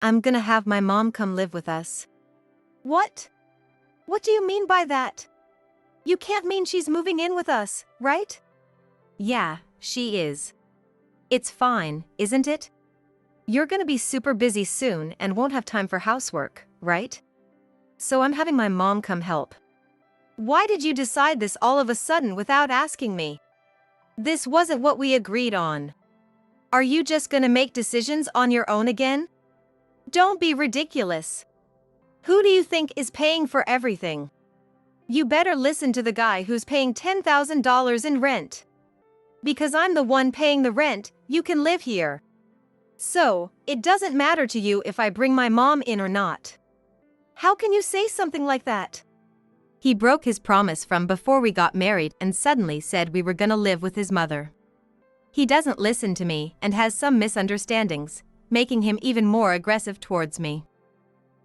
I'm gonna have my mom come live with us. What? What do you mean by that? You can't mean she's moving in with us, right? Yeah, she is. It's fine, isn't it? You're gonna be super busy soon and won't have time for housework, right? So I'm having my mom come help. Why did you decide this all of a sudden without asking me? This wasn't what we agreed on. Are you just gonna make decisions on your own again? Don't be ridiculous. Who do you think is paying for everything? You better listen to the guy who's paying $10,000 in rent. Because I'm the one paying the rent, you can live here. So, it doesn't matter to you if I bring my mom in or not. How can you say something like that? He broke his promise from before we got married and suddenly said we were gonna live with his mother. He doesn't listen to me and has some misunderstandings, making him even more aggressive towards me.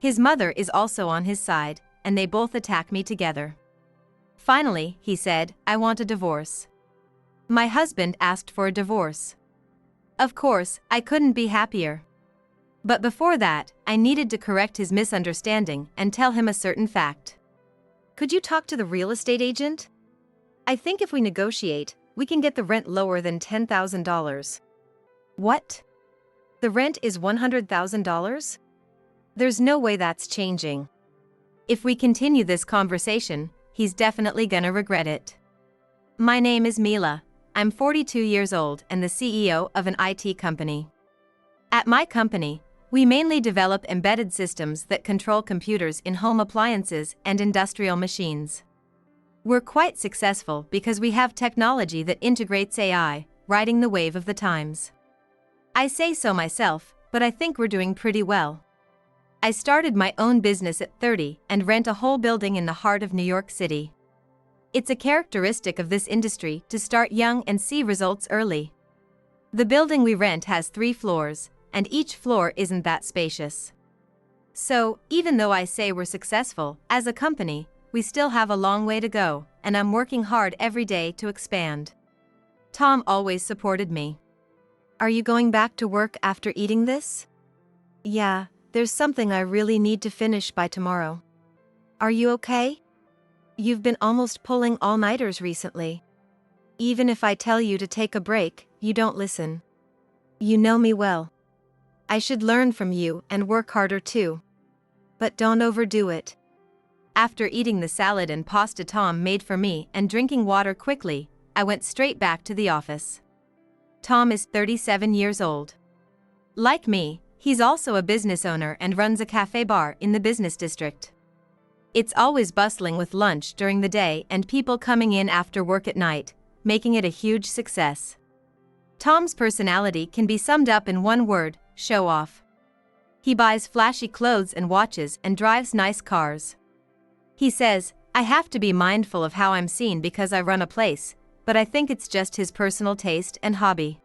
His mother is also on his side, and they both attack me together. Finally, he said, I want a divorce. My husband asked for a divorce. Of course, I couldn't be happier. But before that, I needed to correct his misunderstanding and tell him a certain fact. Could you talk to the real estate agent? I think if we negotiate, we can get the rent lower than $10,000. What? The rent is $100,000? There's no way that's changing. If we continue this conversation, he's definitely gonna regret it. My name is Mila. I'm 42 years old and the CEO of an IT company. At my company, we mainly develop embedded systems that control computers in home appliances and industrial machines. We're quite successful because we have technology that integrates AI, riding the wave of the times. I say so myself, but I think we're doing pretty well. I started my own business at 30 and rent a whole building in the heart of New York City. It's a characteristic of this industry to start young and see results early. The building we rent has 3 floors, and each floor isn't that spacious. So, even though I say we're successful, as a company, we still have a long way to go, and I'm working hard every day to expand. Tom always supported me. Are you going back to work after eating this? Yeah, there's something I really need to finish by tomorrow. Are you okay? You've been almost pulling all-nighters recently. Even if I tell you to take a break, you don't listen. You know me well. I should learn from you and work harder too. But don't overdo it. After eating the salad and pasta Tom made for me and drinking water quickly, I went straight back to the office. Tom is 37 years old. Like me, he's also a business owner and runs a cafe bar in the business district. It's always bustling with lunch during the day and people coming in after work at night, making it a huge success. Tom's personality can be summed up in one word: show off. He buys flashy clothes and watches and drives nice cars. He says, I have to be mindful of how I'm seen because I run a place, but I think it's just his personal taste and hobby.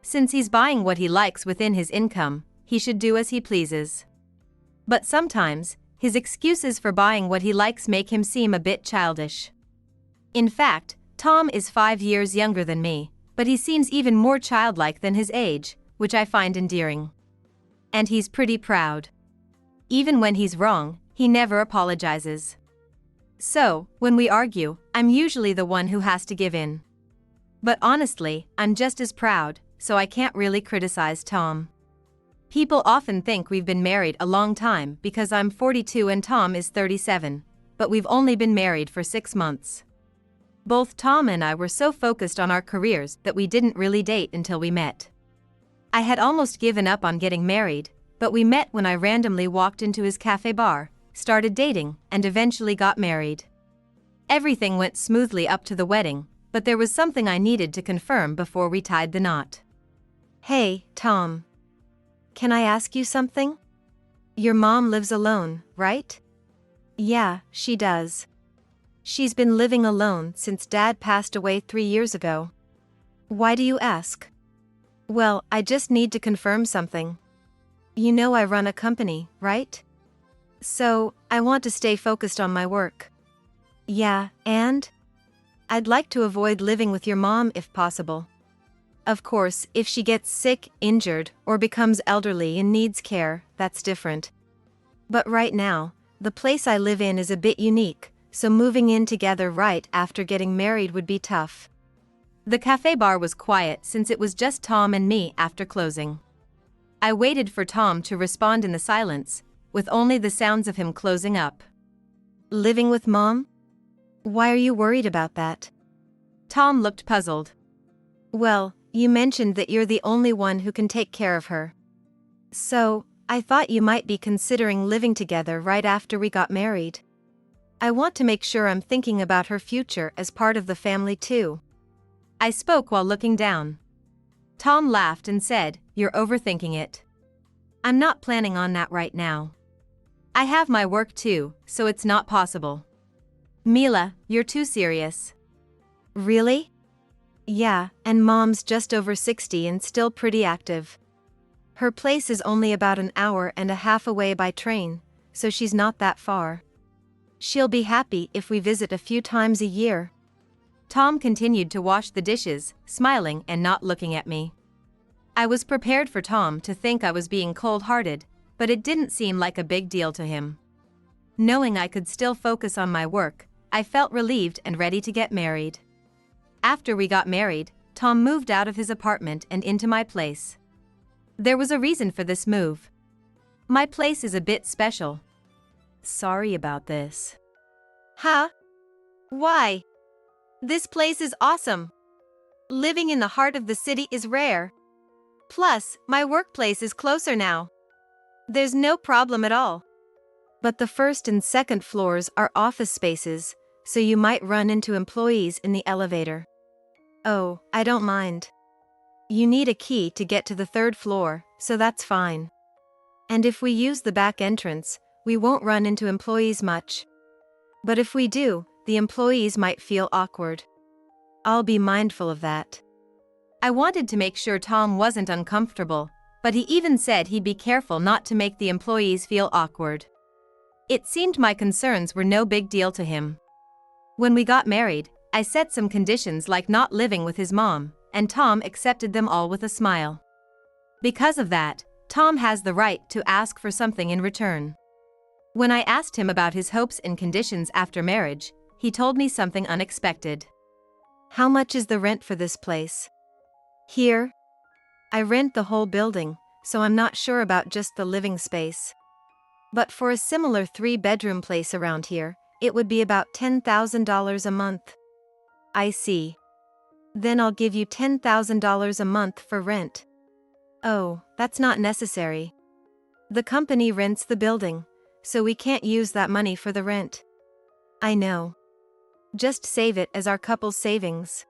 Since he's buying what he likes within his income, he should do as he pleases. But sometimes, his excuses for buying what he likes make him seem a bit childish. In fact, Tom is 5 years younger than me, but he seems even more childlike than his age, which I find endearing. And he's pretty proud. Even when he's wrong, he never apologizes. So, when we argue, I'm usually the one who has to give in. But honestly, I'm just as proud, so I can't really criticize Tom. People often think we've been married a long time because I'm 42 and Tom is 37, but we've only been married for 6 months. Both Tom and I were so focused on our careers that we didn't really date until we met. I had almost given up on getting married, but we met when I randomly walked into his cafe bar, started dating, and eventually got married. Everything went smoothly up to the wedding, but there was something I needed to confirm before we tied the knot. Hey, Tom. Can I ask you something? Your mom lives alone, right? Yeah, she does. She's been living alone since Dad passed away 3 years ago. Why do you ask? Well, I just need to confirm something. You know I run a company, right? So, I want to stay focused on my work. Yeah, and? I'd like to avoid living with your mom if possible. Of course, if she gets sick, injured, or becomes elderly and needs care, that's different. But right now, the place I live in is a bit unique, so moving in together right after getting married would be tough. The cafe bar was quiet since it was just Tom and me after closing. I waited for Tom to respond in the silence, with only the sounds of him closing up. Living with Mom? Why are you worried about that? Tom looked puzzled. Well, you mentioned that you're the only one who can take care of her. So, I thought you might be considering living together right after we got married. I want to make sure I'm thinking about her future as part of the family too. I spoke while looking down. Tom laughed and said, "You're overthinking it. I'm not planning on that right now. I have my work too, so it's not possible." Mila, you're too serious. Really? Yeah, and Mom's just over 60 and still pretty active. Her place is only about an hour and a half away by train, so she's not that far. She'll be happy if we visit a few times a year. Tom continued to wash the dishes, smiling and not looking at me. I was prepared for Tom to think I was being cold-hearted, but it didn't seem like a big deal to him. Knowing I could still focus on my work, I felt relieved and ready to get married. After we got married, Tom moved out of his apartment and into my place. There was a reason for this move. My place is a bit special. Sorry about this. Huh? Why? This place is awesome. Living in the heart of the city is rare. Plus, my workplace is closer now. There's no problem at all. But the first and second floors are office spaces, so you might run into employees in the elevator. Oh, I don't mind. You need a key to get to the third floor, so that's fine. And if we use the back entrance, we won't run into employees much. But if we do, the employees might feel awkward. I'll be mindful of that. I wanted to make sure Tom wasn't uncomfortable, but he even said he'd be careful not to make the employees feel awkward. It seemed my concerns were no big deal to him. When we got married, I set some conditions like not living with his mom, and Tom accepted them all with a smile. Because of that, Tom has the right to ask for something in return. When I asked him about his hopes and conditions after marriage, he told me something unexpected. How much is the rent for this place? Here? I rent the whole building, so I'm not sure about just the living space. But for a similar 3-bedroom place around here, it would be about $10,000 a month. I see. Then I'll give you $10,000 a month for rent. Oh, that's not necessary. The company rents the building, so we can't use that money for the rent. I know. Just save it as our couple's savings.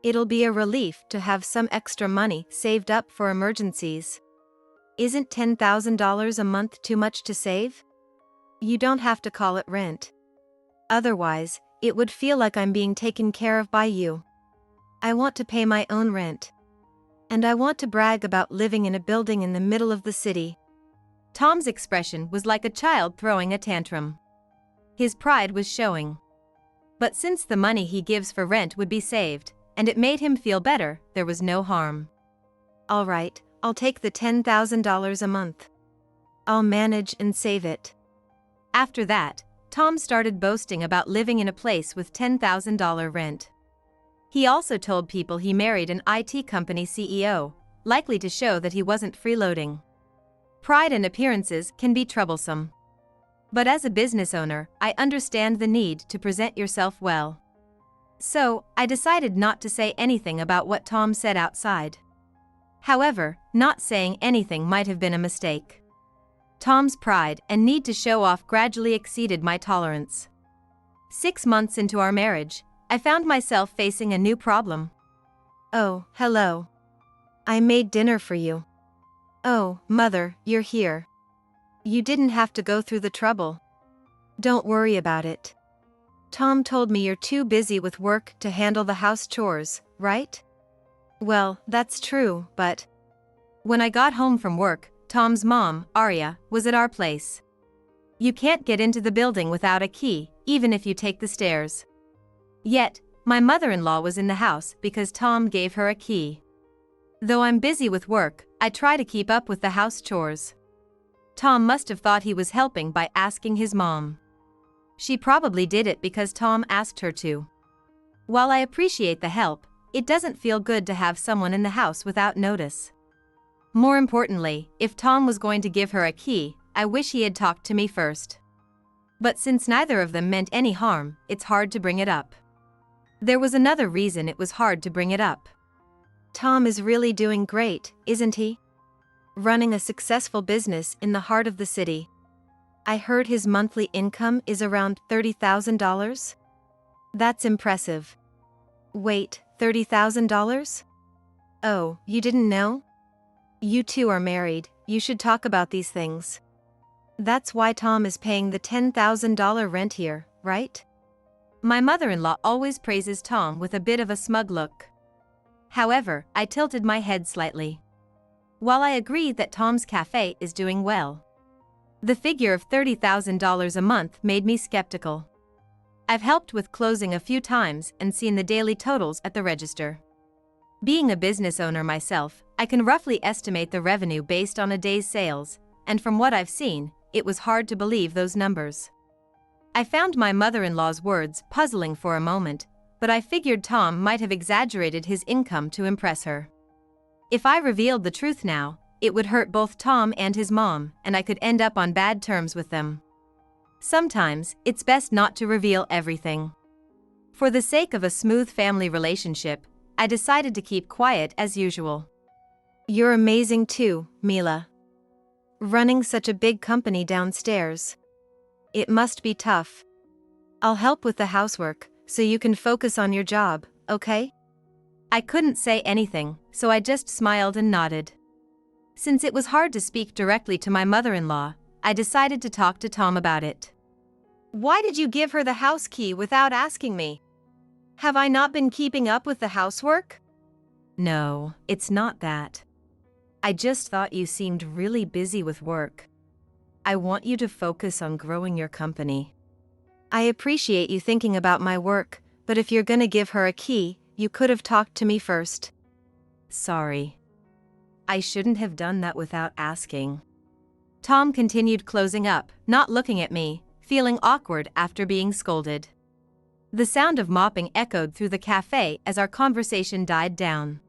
It'll be a relief to have some extra money saved up for emergencies. Isn't $10,000 a month too much to save? You don't have to call it rent. Otherwise, it would feel like I'm being taken care of by you. I want to pay my own rent. And I want to brag about living in a building in the middle of the city. Tom's expression was like a child throwing a tantrum. His pride was showing. But since the money he gives for rent would be saved, and it made him feel better, there was no harm. All right, I'll take the $10,000 a month. I'll manage and save it. After that, Tom started boasting about living in a place with $10,000 rent. He also told people he married an IT company CEO, likely to show that he wasn't freeloading. Pride and appearances can be troublesome. But as a business owner, I understand the need to present yourself well. So, I decided not to say anything about what Tom said outside. However, not saying anything might have been a mistake. Tom's pride and need to show off gradually exceeded my tolerance. 6 months into our marriage, I found myself facing a new problem. Oh, hello. I made dinner for you. Oh, Mother, you're here. You didn't have to go through the trouble. Don't worry about it. Tom told me you're too busy with work to handle the house chores, right? Well, that's true, but... When I got home from work, Tom's mom, Arya, was at our place. You can't get into the building without a key, even if you take the stairs. Yet, my mother-in-law was in the house because Tom gave her a key. Though I'm busy with work, I try to keep up with the house chores. Tom must have thought he was helping by asking his mom. She probably did it because Tom asked her to. While I appreciate the help, it doesn't feel good to have someone in the house without notice. More importantly, if Tom was going to give her a key, I wish he had talked to me first. But since neither of them meant any harm, it's hard to bring it up. There was another reason it was hard to bring it up. Tom is really doing great, isn't he? Running a successful business in the heart of the city. I heard his monthly income is around $30,000? That's impressive. Wait, $30,000? Oh, you didn't know? You two are married, you should talk about these things. That's why Tom is paying the $10,000 rent here, right? My mother-in-law always praises Tom with a bit of a smug look. However, I tilted my head slightly. While I agree that Tom's cafe is doing well, the figure of $30,000 a month made me skeptical. I've helped with closing a few times and seen the daily totals at the register. Being a business owner myself, I can roughly estimate the revenue based on a day's sales, and from what I've seen, it was hard to believe those numbers. I found my mother-in-law's words puzzling for a moment, but I figured Tom might have exaggerated his income to impress her. If I revealed the truth now, it would hurt both Tom and his mom, and I could end up on bad terms with them. Sometimes, it's best not to reveal everything. For the sake of a smooth family relationship, I decided to keep quiet as usual. You're amazing too, Mila. Running such a big company downstairs. It must be tough. I'll help with the housework, so you can focus on your job, okay? I couldn't say anything, so I just smiled and nodded. Since it was hard to speak directly to my mother-in-law, I decided to talk to Tom about it. Why did you give her the house key without asking me? Have I not been keeping up with the housework? No, it's not that. I just thought you seemed really busy with work. I want you to focus on growing your company. I appreciate you thinking about my work, but if you're gonna give her a key, you could have talked to me first. Sorry. I shouldn't have done that without asking. Tom continued closing up, not looking at me, feeling awkward after being scolded. The sound of mopping echoed through the cafe as our conversation died down.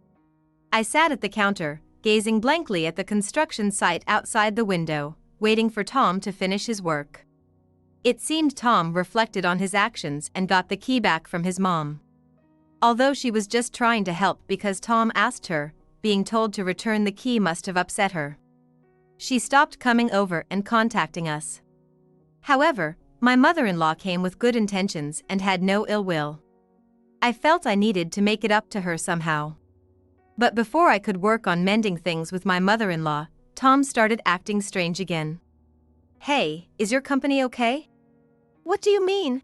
I sat at the counter, gazing blankly at the construction site outside the window, waiting for Tom to finish his work. It seemed Tom reflected on his actions and got the key back from his mom. Although she was just trying to help because Tom asked her, being told to return the key must have upset her. She stopped coming over and contacting us. However, my mother-in-law came with good intentions and had no ill will. I felt I needed to make it up to her somehow. But before I could work on mending things with my mother-in-law, Tom started acting strange again. Hey, is your company okay? What do you mean?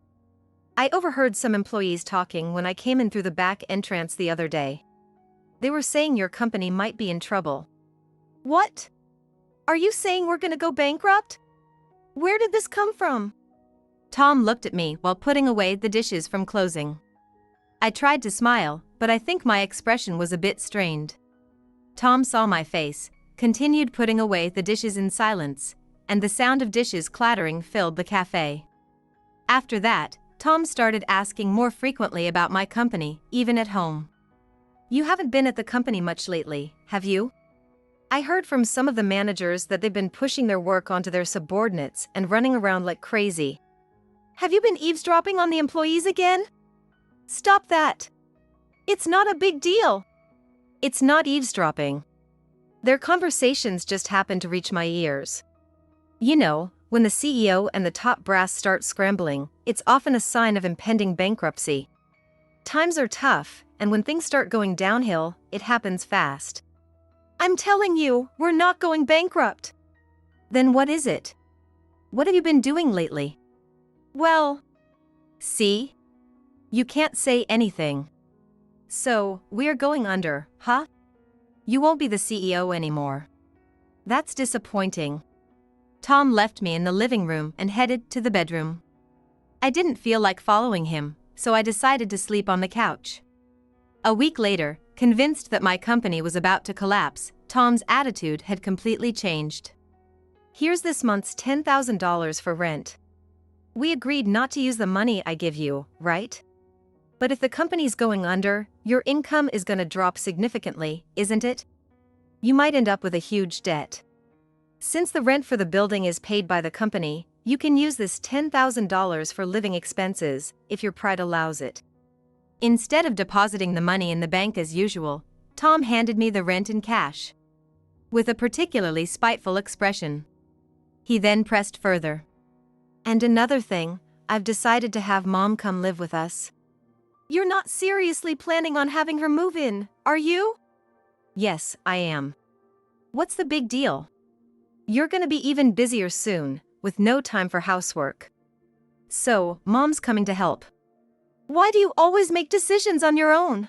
I overheard some employees talking when I came in through the back entrance the other day. They were saying your company might be in trouble. What? Are you saying we're gonna go bankrupt? Where did this come from? Tom looked at me while putting away the dishes from closing. I tried to smile, but I think my expression was a bit strained. Tom saw my face, continued putting away the dishes in silence, and the sound of dishes clattering filled the cafe. After that, Tom started asking more frequently about my company, even at home. You haven't been at the company much lately, have you? I heard from some of the managers that they've been pushing their work onto their subordinates and running around like crazy. Have you been eavesdropping on the employees again? Stop that. It's not a big deal. It's not eavesdropping. Their conversations just happened to reach my ears. You know, when the CEO and the top brass start scrambling, it's often a sign of impending bankruptcy. Times are tough, and when things start going downhill, it happens fast. I'm telling you, we're not going bankrupt. Then what is it? What have you been doing lately? Well, see? You can't say anything. So, we're going under, huh? You won't be the CEO anymore. That's disappointing. Tom left me in the living room and headed to the bedroom. I didn't feel like following him, so I decided to sleep on the couch. A week later, Convinced that my company was about to collapse, Tom's attitude had completely changed. Here's this month's $10,000 for rent. We agreed not to use the money I give you, right? But if the company's going under, your income is gonna drop significantly, isn't it? You might end up with a huge debt. Since the rent for the building is paid by the company, you can use this $10,000 for living expenses, if your pride allows it. Instead of depositing the money in the bank as usual, Tom handed me the rent in cash. With a particularly spiteful expression. He then pressed further. And another thing, I've decided to have Mom come live with us. You're not seriously planning on having her move in, are you? Yes, I am. What's the big deal? You're gonna be even busier soon, with no time for housework. So, Mom's coming to help. Why do you always make decisions on your own?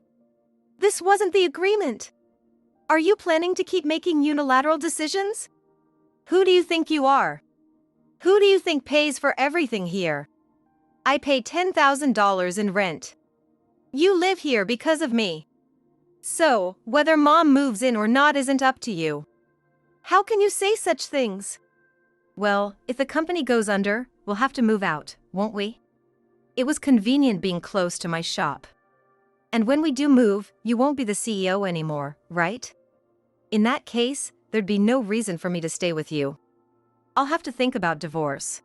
This wasn't the agreement. Are you planning to keep making unilateral decisions? Who do you think you are? Who do you think pays for everything here? I pay $10,000 in rent. You live here because of me. So, whether Mom moves in or not isn't up to you. How can you say such things? Well, if the company goes under, we'll have to move out, won't we? It was convenient being close to my shop. And when we do move, you won't be the CEO anymore, right? In that case, there'd be no reason for me to stay with you. I'll have to think about divorce.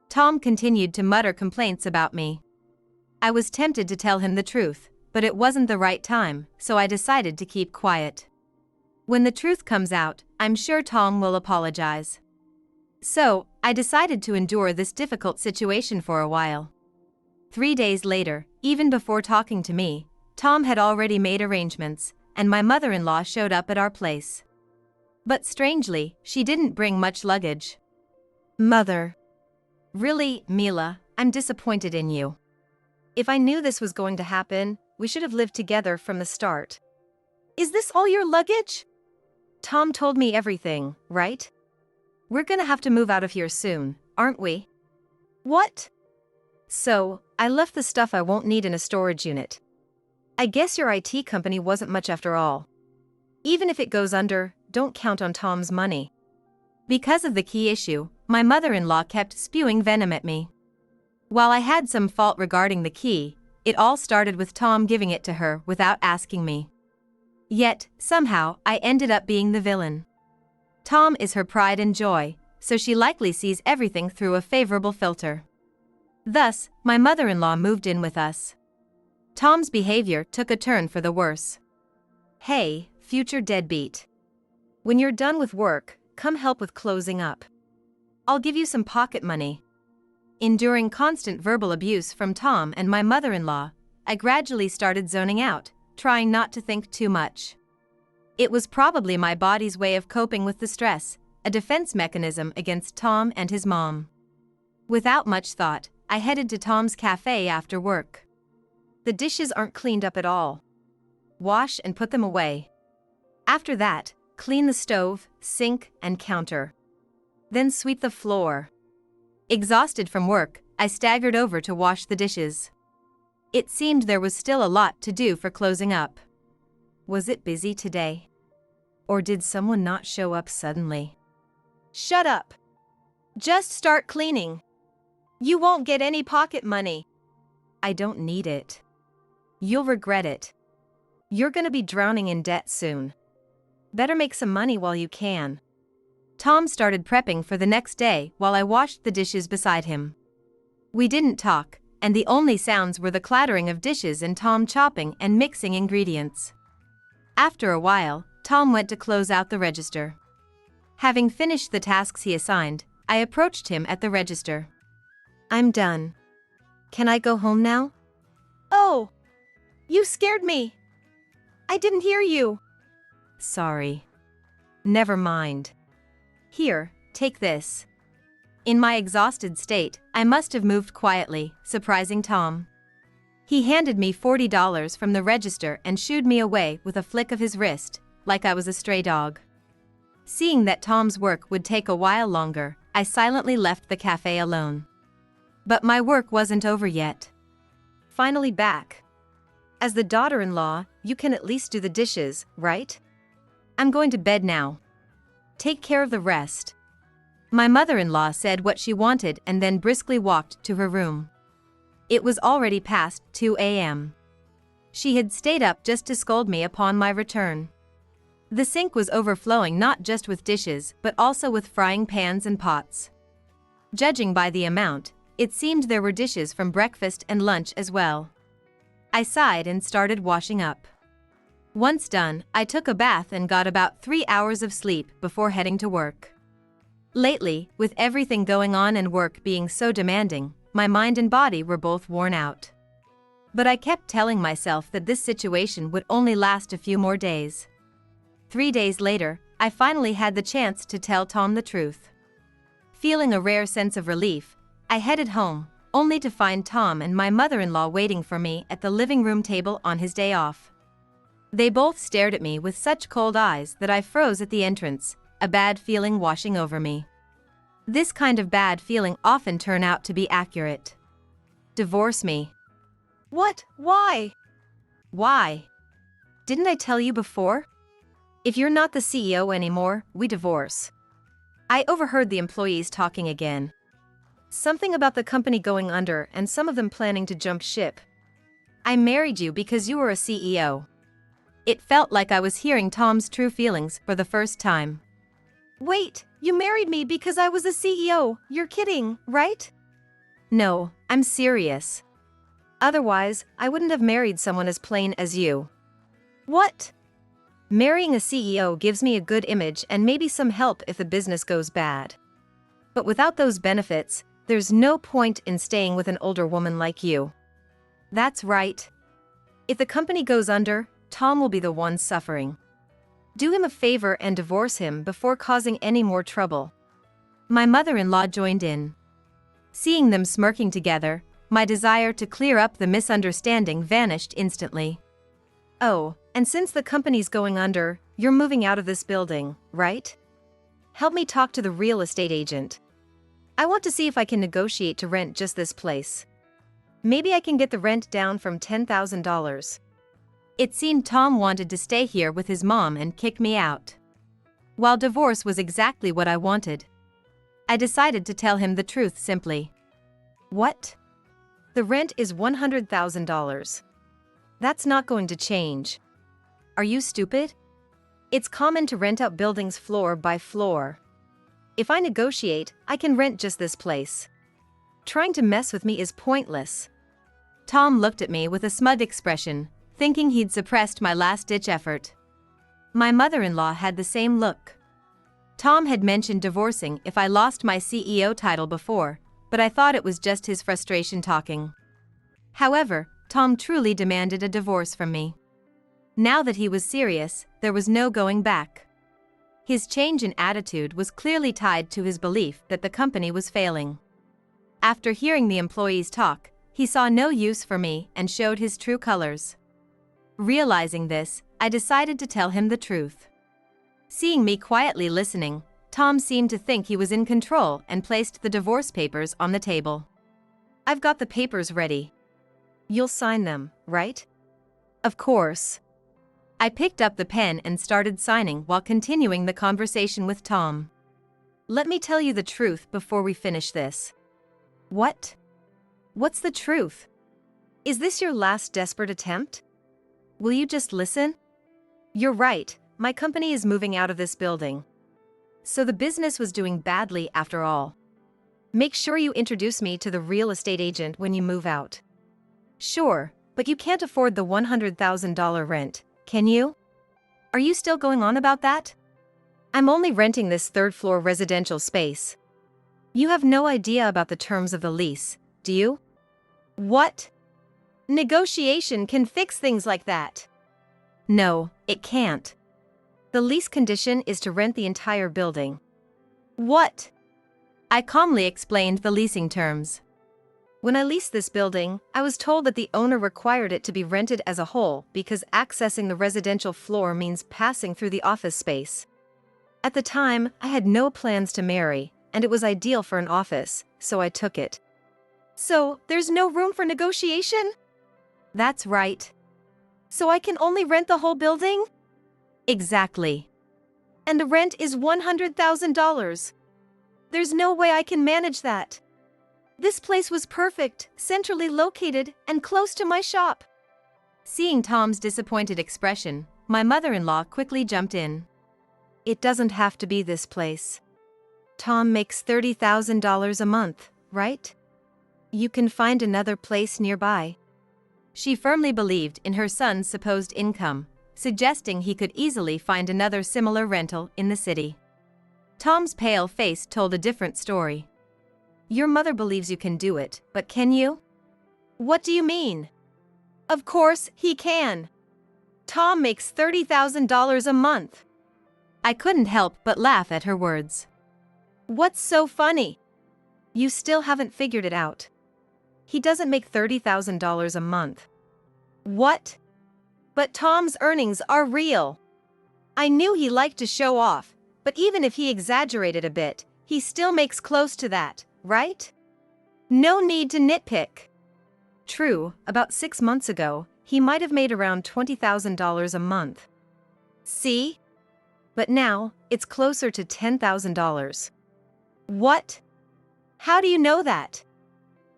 Tom continued to mutter complaints about me. I was tempted to tell him the truth, but it wasn't the right time, so I decided to keep quiet. When the truth comes out, I'm sure Tom will apologize. So, I decided to endure this difficult situation for a while. 3 days later, even before talking to me, Tom had already made arrangements, and my mother-in-law showed up at our place. But strangely, she didn't bring much luggage. Mother. Really, Mila, I'm disappointed in you. If I knew this was going to happen, we should have lived together from the start. Is this all your luggage? Tom told me everything, right? We're gonna have to move out of here soon, aren't we? What? So, I left the stuff I won't need in a storage unit. I guess your IT company wasn't much after all. Even if it goes under, don't count on Tom's money. Because of the key issue, my mother-in-law kept spewing venom at me. While I had some fault regarding the key, it all started with Tom giving it to her without asking me. Yet, somehow, I ended up being the villain. Tom is her pride and joy, so she likely sees everything through a favorable filter. Thus, my mother-in-law moved in with us. Tom's behavior took a turn for the worse. Hey, future deadbeat. When you're done with work, come help with closing up. I'll give you some pocket money. Enduring constant verbal abuse from Tom and my mother-in-law, I gradually started zoning out, trying not to think too much. It was probably my body's way of coping with the stress, a defense mechanism against Tom and his mom. Without much thought, I headed to Tom's cafe after work. The dishes aren't cleaned up at all. Wash and put them away. After that, clean the stove, sink, and counter. Then sweep the floor. Exhausted from work, I staggered over to wash the dishes. It seemed there was still a lot to do for closing up. Was it busy today? Or did someone not show up suddenly? Shut up! Just start cleaning. You won't get any pocket money. I don't need it. You'll regret it. You're gonna be drowning in debt soon. Better make some money while you can. Tom started prepping for the next day while I washed the dishes beside him. We didn't talk, and the only sounds were the clattering of dishes and Tom chopping and mixing ingredients. After a while, Tom went to close out the register. Having finished the tasks he assigned, I approached him at the register. I'm done. Can I go home now? Oh! You scared me! I didn't hear you! Sorry. Never mind. Here, take this. In my exhausted state, I must have moved quietly, surprising Tom. He handed me $40 from the register and shooed me away with a flick of his wrist, like I was a stray dog. Seeing that Tom's work would take a while longer, I silently left the cafe alone. But my work wasn't over yet. Finally back. As the daughter-in-law, you can at least do the dishes, right? I'm going to bed now. Take care of the rest. My mother-in-law said what she wanted and then briskly walked to her room. It was already past 2 a.m. She had stayed up just to scold me upon my return. The sink was overflowing not just with dishes but also with frying pans and pots. Judging by the amount, it seemed there were dishes from breakfast and lunch as well. I sighed and started washing up. Once done, I took a bath and got about 3 hours of sleep before heading to work. Lately, with everything going on and work being so demanding, my mind and body were both worn out. But I kept telling myself that this situation would only last a few more days. 3 days later, I finally had the chance to tell Tom the truth. Feeling a rare sense of relief, I headed home, only to find Tom and my mother-in-law waiting for me at the living room table on his day off. They both stared at me with such cold eyes that I froze at the entrance, a bad feeling washing over me. This kind of bad feeling often turn out to be accurate. Divorce me. What? Why? Why? Didn't I tell you before? If you're not the CEO anymore, we divorce. I overheard the employees talking again. Something about the company going under and some of them planning to jump ship. I married you because you were a CEO. It felt like I was hearing Tom's true feelings for the first time. Wait, you married me because I was a CEO. You're kidding, right? No, I'm serious. Otherwise, I wouldn't have married someone as plain as you. What? Marrying a CEO gives me a good image and maybe some help if the business goes bad. But without those benefits, there's no point in staying with an older woman like you. That's right. If the company goes under, Tom will be the one suffering. Do him a favor and divorce him before causing any more trouble. My mother-in-law joined in. Seeing them smirking together, my desire to clear up the misunderstanding vanished instantly. Oh, and since the company's going under, you're moving out of this building, right? Help me talk to the real estate agent. I want to see if I can negotiate to rent just this place. Maybe I can get the rent down from $10,000. It seemed Tom wanted to stay here with his mom and kick me out. While divorce was exactly what I wanted, I decided to tell him the truth simply. What? The rent is $100,000. That's not going to change. Are you stupid? It's common to rent out buildings floor by floor. If I negotiate, I can rent just this place. Trying to mess with me is pointless. Tom looked at me with a smug expression, thinking he'd suppressed my last-ditch effort. My mother-in-law had the same look. Tom had mentioned divorcing if I lost my CEO title before, but I thought it was just his frustration talking. However, Tom truly demanded a divorce from me. Now that he was serious, there was no going back. His change in attitude was clearly tied to his belief that the company was failing. After hearing the employees talk, he saw no use for me and showed his true colors. Realizing this, I decided to tell him the truth. Seeing me quietly listening, Tom seemed to think he was in control and placed the divorce papers on the table. I've got the papers ready. You'll sign them, right? Of course. I picked up the pen and started signing while continuing the conversation with Tom. Let me tell you the truth before we finish this. What? What's the truth? Is this your last desperate attempt? Will you just listen? You're right, my company is moving out of this building. So the business was doing badly after all. Make sure you introduce me to the real estate agent when you move out. Sure, but you can't afford the $100,000 rent, can you? Are you still going on about that? I'm only renting this third-floor residential space. You have no idea about the terms of the lease, do you? What? Negotiation can fix things like that. No, it can't. The lease condition is to rent the entire building. What? I calmly explained the leasing terms. When I leased this building, I was told that the owner required it to be rented as a whole because accessing the residential floor means passing through the office space. At the time, I had no plans to marry, and it was ideal for an office, so I took it. So, there's no room for negotiation? That's right. So I can only rent the whole building? Exactly. And the rent is $100,000. There's no way I can manage that. This place was perfect, centrally located, and close to my shop. Seeing Tom's disappointed expression, my mother-in-law quickly jumped in. It doesn't have to be this place. Tom makes $30,000 a month, right? You can find another place nearby. She firmly believed in her son's supposed income, suggesting he could easily find another similar rental in the city. Tom's pale face told a different story. Your mother believes you can do it, but can you? What do you mean? Of course, he can. Tom makes $30,000 a month. I couldn't help but laugh at her words. What's so funny? You still haven't figured it out. He doesn't make $30,000 a month. What? But Tom's earnings are real. I knew he liked to show off, but even if he exaggerated a bit, he still makes close to that, right? No need to nitpick. True, about 6 months ago, he might have made around $20,000 a month. See? But now, it's closer to $10,000. What? How do you know that?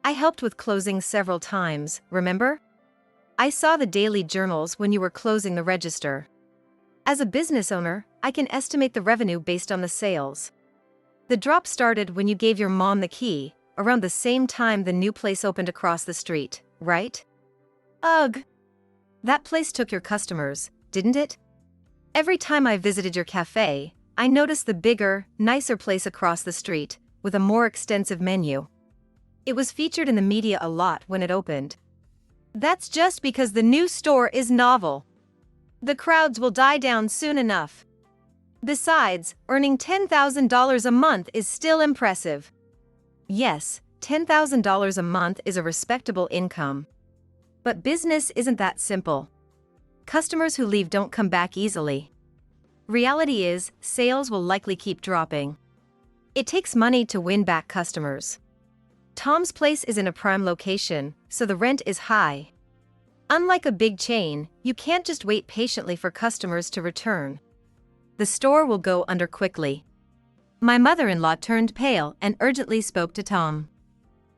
I helped with closing several times, remember? I saw the daily journals when you were closing the register. As a business owner, I can estimate the revenue based on the sales. The drop started when you gave your mom the key, around the same time the new place opened across the street, right? Ugh. That place took your customers, didn't it? Every time I visited your cafe, I noticed the bigger, nicer place across the street, with a more extensive menu. It was featured in the media a lot when it opened. That's just because the new store is novel. The crowds will die down soon enough. Besides, earning $10,000 a month is still impressive. Yes, $10,000 a month is a respectable income. But business isn't that simple. Customers who leave don't come back easily. Reality is, sales will likely keep dropping. It takes money to win back customers. Tom's place is in a prime location, so the rent is high. Unlike a big chain, you can't just wait patiently for customers to return. The store will go under quickly. My mother-in-law turned pale and urgently spoke to Tom.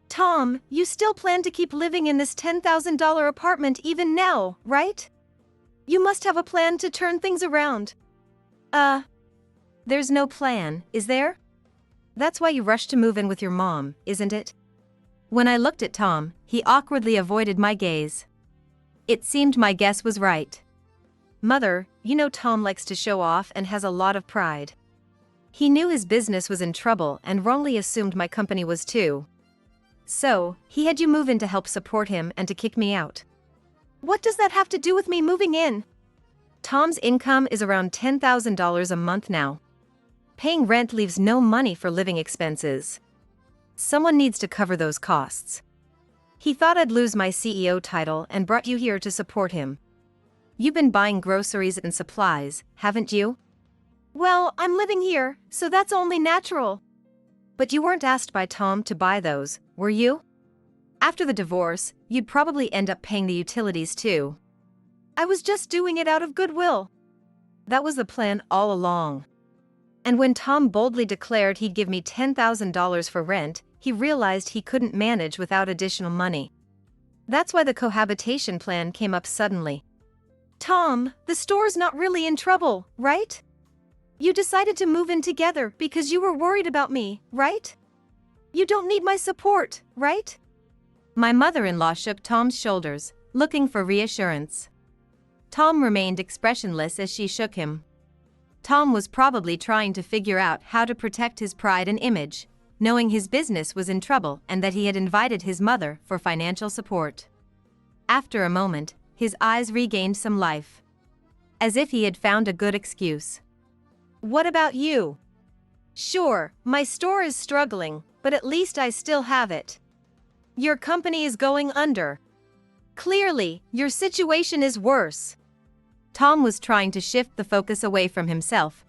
Tom, you still plan to keep living in this $10,000 apartment even now, right? You must have a plan to turn things around. There's no plan, is there? That's why you rushed to move in with your mom, isn't it? When I looked at Tom, he awkwardly avoided my gaze. It seemed my guess was right. Mother, you know Tom likes to show off and has a lot of pride. He knew his business was in trouble and wrongly assumed my company was too. So, he had you move in to help support him and to kick me out. What does that have to do with me moving in? Tom's income is around $10,000 a month now. Paying rent leaves no money for living expenses. Someone needs to cover those costs. He thought I'd lose my CEO title and brought you here to support him. You've been buying groceries and supplies, haven't you? Well, I'm living here, so that's only natural. But you weren't asked by Tom to buy those, were you? After the divorce, you'd probably end up paying the utilities too. I was just doing it out of goodwill. That was the plan all along. And when Tom boldly declared he'd give me $10,000 for rent, he realized he couldn't manage without additional money. That's why the cohabitation plan came up suddenly. Tom, the store's not really in trouble, right? You decided to move in together because you were worried about me, right? You don't need my support, right? My mother-in-law shook Tom's shoulders, looking for reassurance. Tom remained expressionless as she shook him. Tom was probably trying to figure out how to protect his pride and image, knowing his business was in trouble and that he had invited his mother for financial support. After a moment, his eyes regained some life. As if he had found a good excuse. What about you? Sure, my store is struggling, but at least I still have it. Your company is going under. Clearly, your situation is worse. Tom was trying to shift the focus away from himself.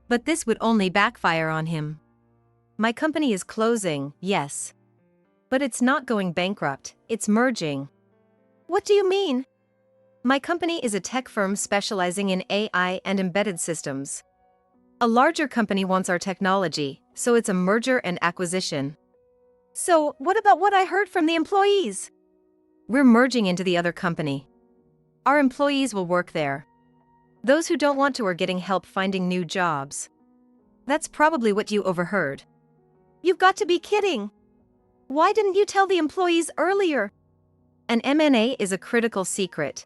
But this would only backfire on him. My company is closing, yes. But it's not going bankrupt, it's merging. What do you mean? My company is a tech firm specializing in AI and embedded systems. A larger company wants our technology, so it's a merger and acquisition. So, what about what I heard from the employees? We're merging into the other company. Our employees will work there. Those who don't want to are getting help finding new jobs. That's probably what you overheard. You've got to be kidding! Why didn't you tell the employees earlier? An M&A is a critical secret.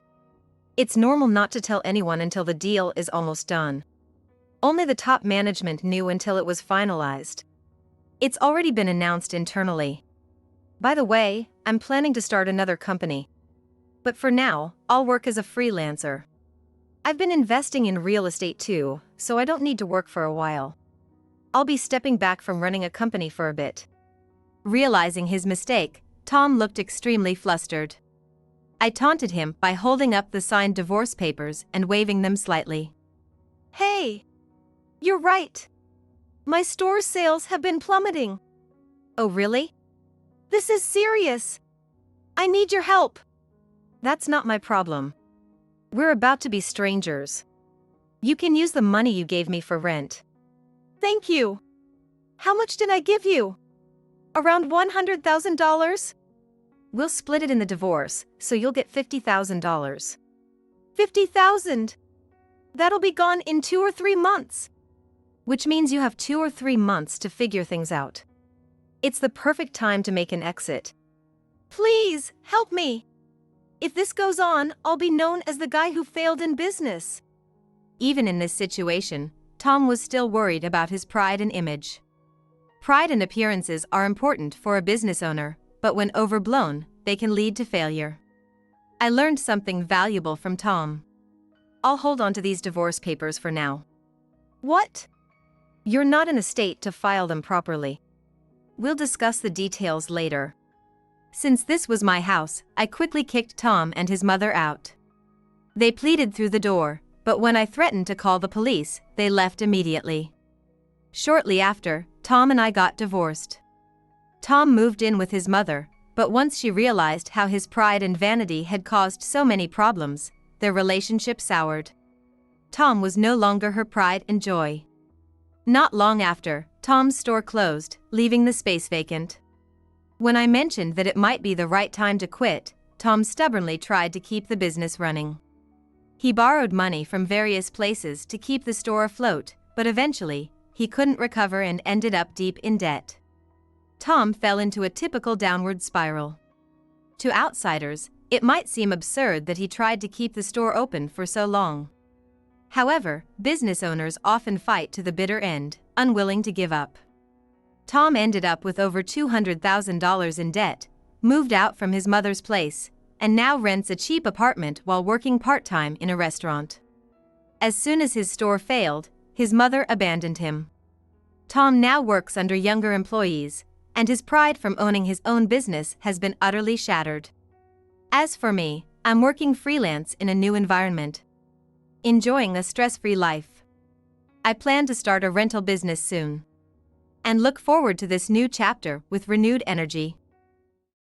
It's normal not to tell anyone until the deal is almost done. Only the top management knew until it was finalized. It's already been announced internally. By the way, I'm planning to start another company. But for now, I'll work as a freelancer. I've been investing in real estate too, so I don't need to work for a while. I'll be stepping back from running a company for a bit. Realizing his mistake, Tom looked extremely flustered. I taunted him by holding up the signed divorce papers and waving them slightly. Hey! You're right! My store sales have been plummeting. Oh really? This is serious! I need your help! That's not my problem. We're about to be strangers. You can use the money you gave me for rent. Thank you! How much did I give you? Around $100,000? We'll split it in the divorce, so you'll get $50,000. $50,000? That'll be gone in 2 or 3 months. Which means you have 2 or 3 months to figure things out. It's the perfect time to make an exit. Please, help me! If this goes on, I'll be known as the guy who failed in business. Even in this situation, Tom was still worried about his pride and image. Pride and appearances are important for a business owner, but when overblown, they can lead to failure. I learned something valuable from Tom. I'll hold on to these divorce papers for now. What? You're not in a state to file them properly. We'll discuss the details later. Since this was my house, I quickly kicked Tom and his mother out. They pleaded through the door, but when I threatened to call the police, they left immediately. Shortly after, Tom and I got divorced. Tom moved in with his mother, but once she realized how his pride and vanity had caused so many problems, their relationship soured. Tom was no longer her pride and joy. Not long after, Tom's store closed, leaving the space vacant. When I mentioned that it might be the right time to quit, Tom stubbornly tried to keep the business running. He borrowed money from various places to keep the store afloat, but eventually, he couldn't recover and ended up deep in debt. Tom fell into a typical downward spiral. To outsiders, it might seem absurd that he tried to keep the store open for so long. However, business owners often fight to the bitter end, unwilling to give up. Tom ended up with over $200,000 in debt, moved out from his mother's place, and now rents a cheap apartment while working part-time in a restaurant. As soon as his store failed, his mother abandoned him. Tom now works under younger employees, and his pride from owning his own business has been utterly shattered. As for me, I'm working freelance in a new environment. Enjoying a stress-free life. I plan to start a rental business soon. And look forward to this new chapter with renewed energy.